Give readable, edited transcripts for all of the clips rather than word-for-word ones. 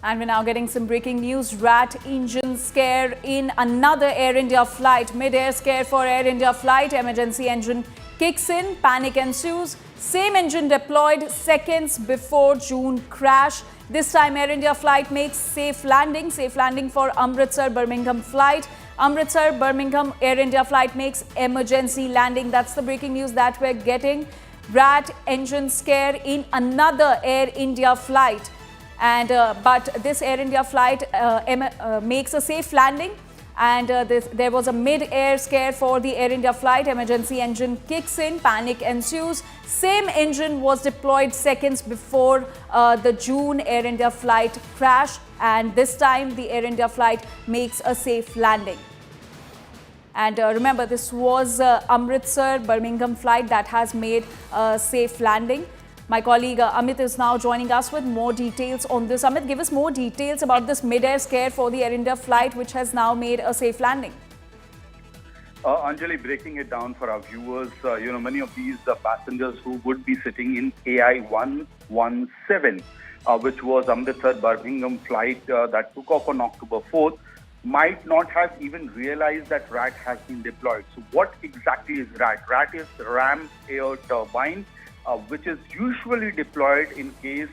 And we're now getting some breaking news. Rat engine scare in another Air India flight. Mid-air scare for Air India flight. Emergency engine kicks in. Panic ensues. Same engine deployed seconds before June crash. This time Air India flight makes safe landing. Safe landing for Amritsar-Birmingham flight. Amritsar-Birmingham Air India flight makes emergency landing. That's the breaking news that we're getting. Rat engine scare in another Air India flight. But this Air India flight makes a safe landing, and there was a mid-air scare for the Air India flight. Emergency engine kicks in, panic ensues. Same engine was deployed seconds before the June Air India flight crash, and this time the Air India flight makes a safe landing. And remember, this was Amritsar-Birmingham flight that has made a safe landing. My colleague Amit is now joining us with more details on this. Amit, give us more details about this mid-air scare for the Air India flight, which has now made a safe landing. Anjali, breaking it down for our viewers, many of these passengers who would be sitting in AI 117, which was Amritsar-Birmingham flight that took off on October 4th, might not have even realized that RAT has been deployed. So what exactly is RAT? RAT is Ram Air Turbine, which is usually deployed in case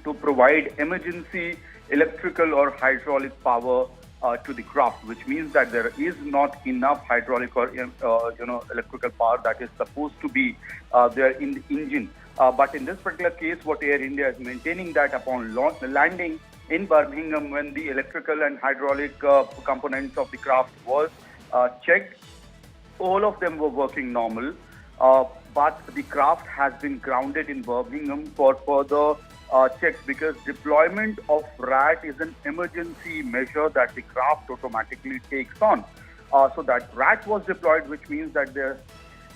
to provide emergency electrical or hydraulic power to the craft, which means that there is not enough hydraulic or electrical power that is supposed to be there in the engine. But in this particular case, what Air India is maintaining that upon landing in Birmingham, when the electrical and hydraulic components of the craft was checked, all of them were working normal. But the craft has been grounded in Birmingham for further checks, because deployment of RAT is an emergency measure that the craft automatically takes on. So that RAT was deployed, which means that there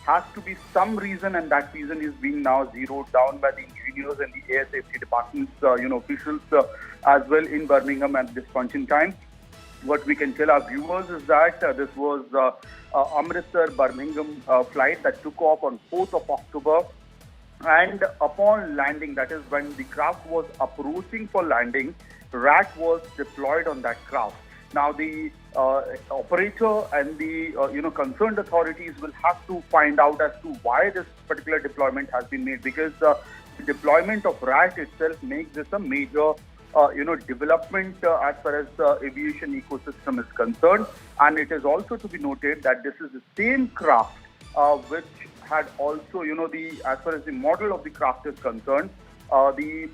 has to be some reason, and that reason is being now zeroed down by the engineers and the air safety department's officials as well in Birmingham at this point in time. What we can tell our viewers is that this was Amritsar-Birmingham flight that took off on 4th of October. And upon landing, that is when the craft was approaching for landing, RAT was deployed on that craft. Now, the operator and the concerned authorities will have to find out as to why this particular deployment has been made, because the deployment of RAT itself makes this a major development as far as the aviation ecosystem is concerned. And it is also to be noted that this is the same craft which had also, as far as the model of the craft is concerned, the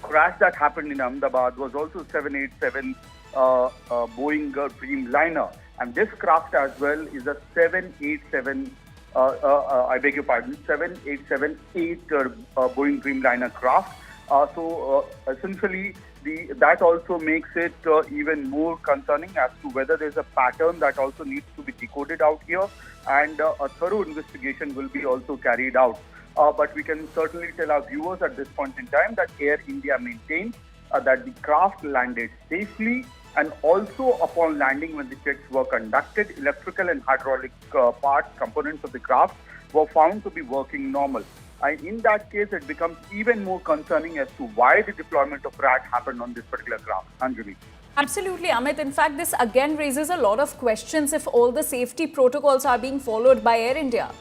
crash that happened in Ahmedabad was also 787 Boeing Dreamliner. And this craft as well is a 787, 787-8 Boeing Dreamliner craft. So essentially, that also makes it even more concerning as to whether there's a pattern that also needs to be decoded out here, and a thorough investigation will be also carried out. But we can certainly tell our viewers at this point in time that Air India maintained that the craft landed safely, and also upon landing, when the checks were conducted, electrical and hydraulic components of the craft were found to be working normal. And in that case, it becomes even more concerning as to why the deployment of RAT happened on this particular craft. Anjali. Absolutely, Amit. In fact, this again raises a lot of questions if all the safety protocols are being followed by Air India.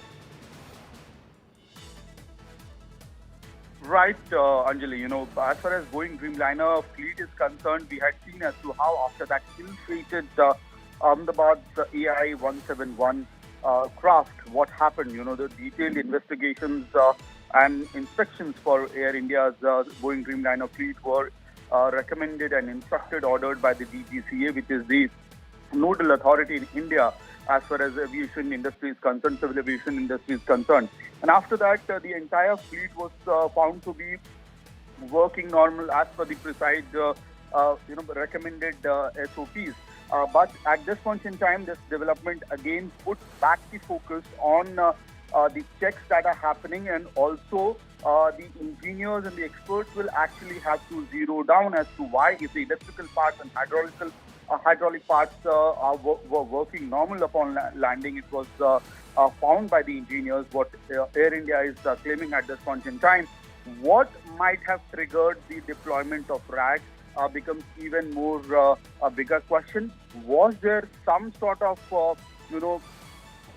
Right, Anjali. As far as Boeing Dreamliner fleet is concerned, we had seen as to how after that ill-fated Ahmedabad's AI 171 craft, what happened. The detailed investigations and inspections for Air India's Boeing Dreamliner fleet were recommended and instructed, ordered by the DGCA, which is the nodal authority in India as far as aviation industry is concerned, civil aviation industry is concerned. And after that, the entire fleet was found to be working normal as per the precise, recommended SOPs. But at this point in time, this development again puts back the focus on the checks that are happening, and also the engineers and the experts will actually have to zero down as to why, if the electrical parts and hydraulic parts were working normal upon landing. It was found by the engineers, what Air India is claiming at this point in time. What might have triggered the deployment of RAT becomes even more a bigger question. Was there some sort of,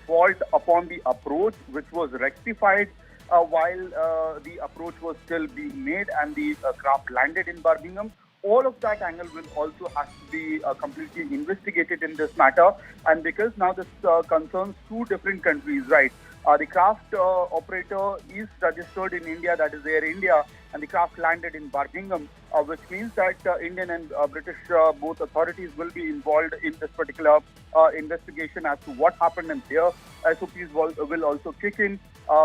fault upon the approach, which was rectified while the approach was still being made and the craft landed in Birmingham? All of that angle will also have to be completely investigated in this matter. And because now this concerns two different countries, right? The craft operator is registered in India, that is Air India, and the craft landed in Birmingham, which means that Indian and British both authorities will be involved in this particular investigation as to what happened, and their SOPs will also kick in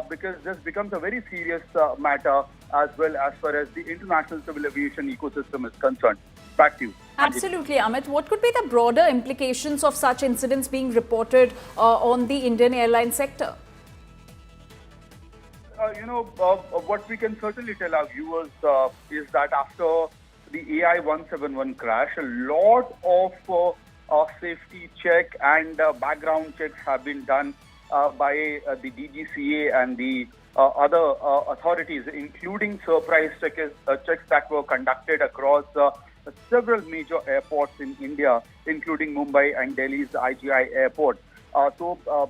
because this becomes a very serious matter as well as far as the international civil aviation ecosystem is concerned. Back to you. Absolutely, Amit. What could be the broader implications of such incidents being reported on the Indian airline sector? What we can certainly tell our viewers is that after the AI-171 crash, a lot of safety check and background checks have been done by the DGCA and the other authorities, including surprise checks that were conducted across several major airports in India, including Mumbai and Delhi's IGI airport.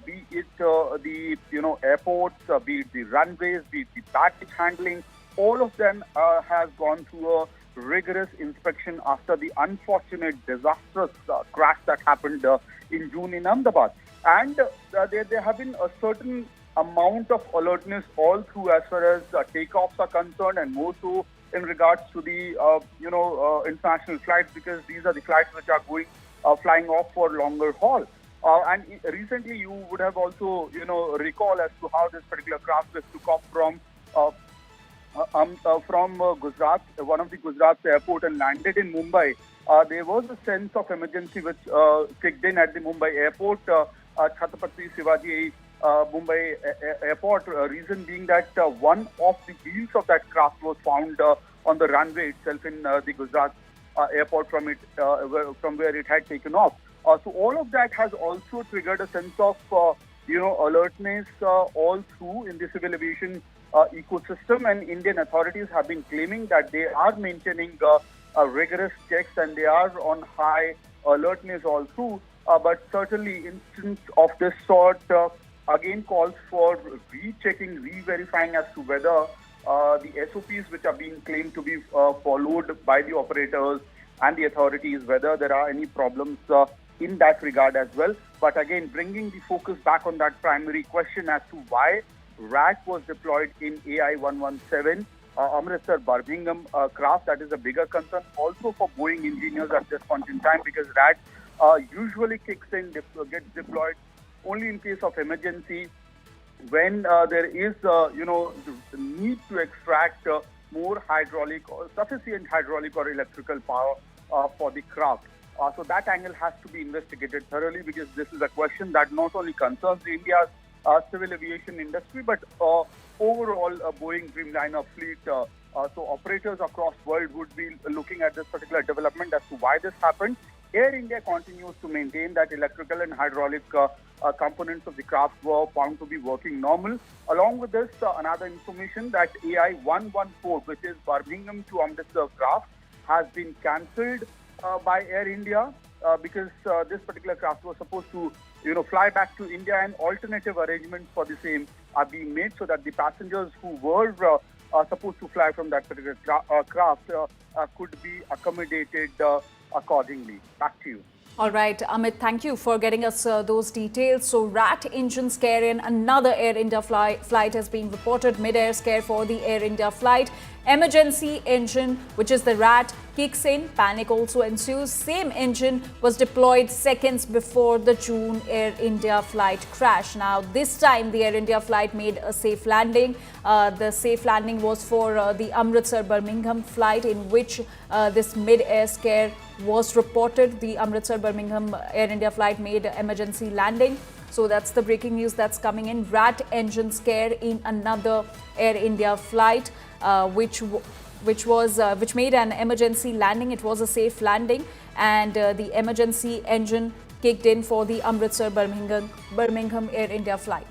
Be it the airports, be it the runways, be it the baggage handling, all of them have gone through a rigorous inspection after the unfortunate disastrous crash that happened in June in Ahmedabad. And there have been a certain amount of alertness all through as far as takeoffs are concerned, and more so in regards to the international flights, because these are the flights which are going flying off for longer haul. And recently, you would have also, recall as to how this particular craft just took off from Gujarat, one of the Gujarat's airport, and landed in Mumbai. There was a sense of emergency which kicked in at the Mumbai airport, Chhatrapati Shivaji Mumbai airport. Reason being that one of the wheels of that craft was found on the runway itself in the Gujarat airport from where it had taken off. So all of that has also triggered a sense of, alertness all through in the civil aviation ecosystem, and Indian authorities have been claiming that they are maintaining rigorous checks and they are on high alertness all through. But certainly, instance of this sort again calls for rechecking, re-verifying as to whether the SOPs which are being claimed to be followed by the operators and the authorities, whether there are any problems in that regard as well. But again, bringing the focus back on that primary question as to why RAT was deployed in AI-117, Amritsar Birmingham craft, that is a bigger concern also for Boeing engineers at this point in time, because RAT usually kicks in, gets deployed only in case of emergency, when there is, the need to extract more hydraulic or sufficient hydraulic or electrical power for the craft. So that angle has to be investigated thoroughly, because this is a question that not only concerns India's civil aviation industry, but overall Boeing Dreamliner fleet. So operators across the world would be looking at this particular development as to why this happened. Air India continues to maintain that electrical and hydraulic components of the craft were found to be working normal. Along with this, another information that AI-114, which is Birmingham to Amritsar craft, has been cancelled by Air India because this particular craft was supposed to, fly back to India, and alternative arrangements for the same are being made so that the passengers who were supposed to fly from that particular craft could be accommodated accordingly. Back to you. All right, Amit, thank you for getting us those details. So, RAT engine scare in another Air India flight has been reported. Mid-air scare for the Air India flight. Emergency engine, which is the RAT, kicks in. Panic also ensues. Same engine was deployed seconds before the June Air India flight crash. Now, this time the Air India flight made a safe landing. The safe landing was for the Amritsar Birmingham flight, in which this mid-air scare was reported. The Amritsar Birmingham Air India flight made an emergency landing. So that's the breaking news that's coming in. RAT engine scare in another Air India flight, which made an emergency landing. It was a safe landing, and the emergency engine kicked in for the Amritsar Birmingham Air India flight.